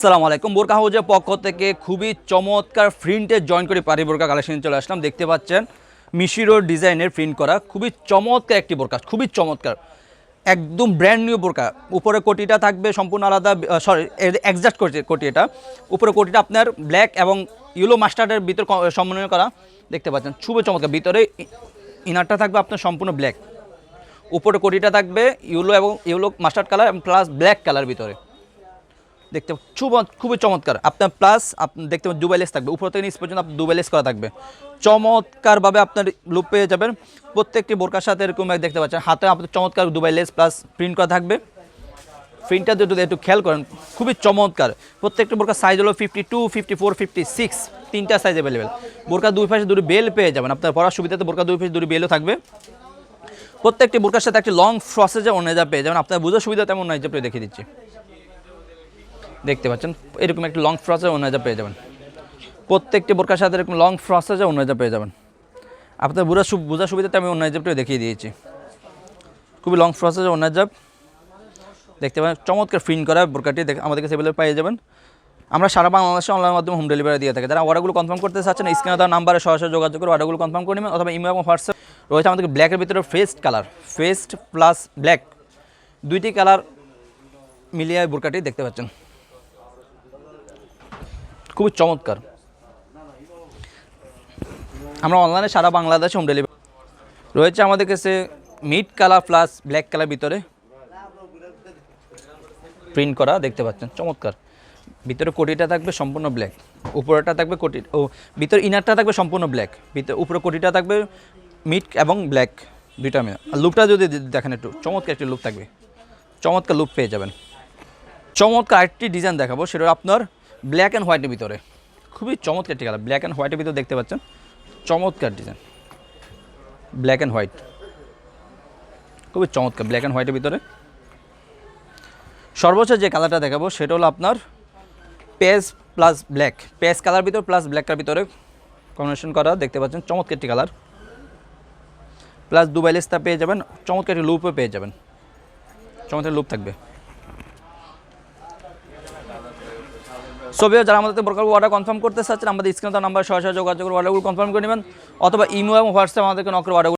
আসসালামু আলাইকুম। বোরকা হাউজের পক্ষ থেকে খুবই চমৎকার প্রিন্টের জয়েন করে পারি বোরকা কালেকশন চলে আসলাম। দেখতে পাচ্ছেন মিশিরো ডিজাইনের প্রিন্ট করা খুবই চমৎকার একটি বোরকা, খুবই চমৎকার, একদম ব্র্যান্ড নিউ বোরকা। উপরে কোটিটা থাকবে সম্পূর্ণ আলাদা, সরি এক্সাক্ট কোটি, এটা উপরে কোটিটা আপনার ব্ল্যাক এবং ইয়েলো মাস্টার্ডের ভিতর সমন্বয় করা। দেখতে পাচ্ছেন খুবই চমৎকার। ভিতরে ইনারটা থাকবে আপনার সম্পূর্ণ ব্ল্যাক, উপরে কোটিটা থাকবে ইয়েলো এবং yellow mustard colour plus black colour ভিতরে। দেখতে খুবই চমৎকার। আপনার প্লাস আপনি দেখতে পাবেন দুবাই লেস থাকবে, উপর থেকে নিচ পর্যন্ত আপনার দুবাই লেস করা থাকবে। চমৎকারভাবে আপনার লুক পেয়ে যাবেন। প্রত্যেকটি বোরকার সাথে এরকম দেখতে পাচ্ছেন হাতে আপনার চমৎকার দুবাই লেস প্লাস প্রিন্ট করা থাকবে। প্রিন্টটা যদি একটু খেয়াল করেন খুবই চমৎকার। প্রত্যেকটি বোরকার সাইজ হলো 52, 54, 56, তিনটা সাইজ অ্যাভেলেবেল। বোরকা দুই পাশে দুটি বেল পেয়ে যাবেন। আপনার পড়ার সুবিধাতে বোরকা দুই পাশে দুটি বেলও থাকবে। প্রত্যেকটি বোরকার সাথে একটি লং ফ্রসেজে অনেজা পেয়ে যাবেন। আপনার বোঝার সুবিধা তেমন নয়, যে দেখিয়ে দিচ্ছি। দেখতে পাচ্ছেন এরকম একটি লং ফ্রসেজে অনেজা পেয়ে যাবেন। প্রত্যেকটি বোরকার সাথে এরকম লং ফ্রসেজে অনেজা পেয়ে যাবেন। আপনার বোঝার সুবিধাতে আমি অন্য জাবটা দেখিয়ে দিয়েছি। খুবই লং ফ্রসেজে অন্য জাব দেখতে পাবেন। চমৎকার প্রিন্ট করা বোরকাটি আমাদের কাছে অ্যাভেলেবল পেয়ে যাবেন। আমরা সারা বাংলাদেশে অনলাইনের মাধ্যমে হোম ডেলিভারি দিয়ে থাকি। যারা অর্ডারগুলো কনফার্ম করতে চাচ্ছেন স্ক্রিনে দেওয়া নাম্বারে সরাসরি যোগাযোগ করে অর্ডারগুলো কনফার্ম করে নেবেন, অথবা ইমেল এবং হোয়াটসঅ্যাপ রয়েছে। আমাদের ব্ল্যাকের ভিতরে fest colour, fest plus black দুইটি কালার মিলিয়ে বোরকাটি দেখতে পাচ্ছেন। খুবই চমৎকার। আমরা অনলাইনে সারা বাংলাদেশে হোম ডেলিভারি রয়েছে। আমাদের কাছে mid colour plus black colour ভিতরে প্রিন্ট করা দেখতে পাচ্ছেন। চমৎকার। ভিতরে কোটিটা থাকবে সম্পূর্ণ ব্ল্যাক, উপরেটা থাকবে কোটি ও ভিতরে ইনারটা থাকবে সম্পূর্ণ ব্ল্যাক, ভিতরে উপরে কোটিটা থাকবে মিড এবং ব্ল্যাক দুইটা মিলে। আর লুকটা যদি দেখেন একটু চমৎকার একটি লুক থাকবে, চমৎকার লুক পেয়ে যাবেন। চমৎকার আরেকটি ডিজাইন দেখাবো, সেটা আপনার ব্ল্যাক অ্যান্ড হোয়াইটের ভিতরে। খুবই চমৎকার একটি কালার, ব্ল্যাক অ্যান্ড হোয়াইটের ভিতরে দেখতে পাচ্ছেন। চমৎকার ডিজাইন, ব্ল্যাক অ্যান্ড হোয়াইট, খুবই চমৎকার ব্ল্যাক অ্যান্ড হোয়াইটের ভিতরে। সর্বোচ্চ যে কালারটা দেখাবো সেটা হলো আপনার page plus black, page colour ভিতরে প্লাস ব্ল্যাক কালার ভিতরে কম্বিনেশন করা দেখতে পাচ্ছেন। চমৎকার একটি কালার প্লাস দুবাই লেসটা পেয়ে যাবেন। চমৎকার একটি লুপও পেয়ে যাবেন, চমৎকার লুপ থাকবে। যারা আমাদের বোরকার অর্ডার কনফার্ম করতে চাচ্ছেন আমাদের স্ক্রিনে নাম্বার সরাসরি যোগাযোগ করে অর্ডারগুলো কনফার্ম করে নেবেন, অথবা ইমেল এবং হোয়াটসঅ্যাপ আমাদেরকে নক করে অর্ডার